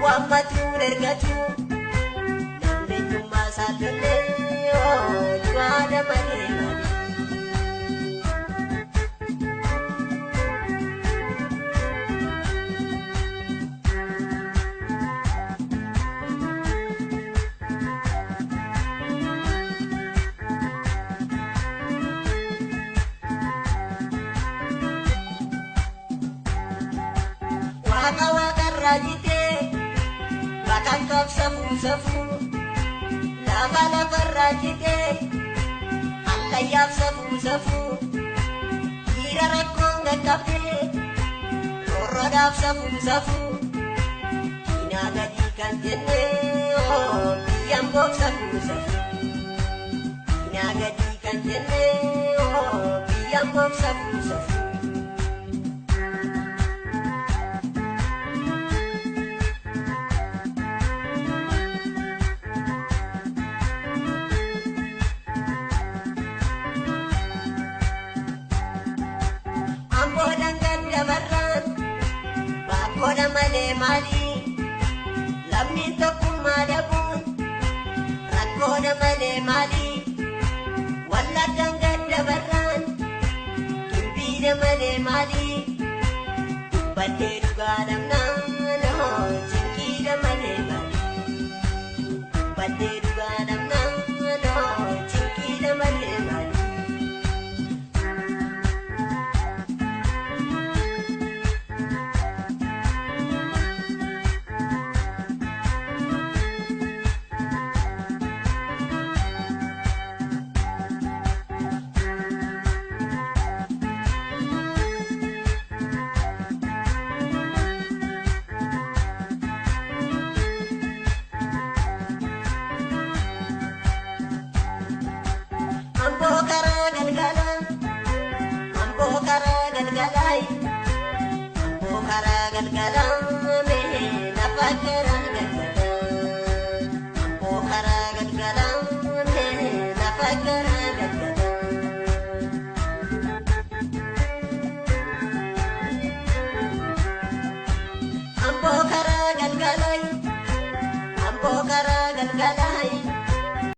wammatu nergatu nameenyummaa saallee ju'aadha malee rajite bakal kok safu la rajite Allah ya safu kira rekong ngakape rorodaf safu kina gadikan jenne yang bok safu kina gadikan jenne yang bok safu Koda male mali lammi tokkumma dabun rakkoda male mali walla dangadda barran kibbida male mali badde dugadam nano chinkida male mali badde dugadam nano chinkida male mali Ambo kara galgalai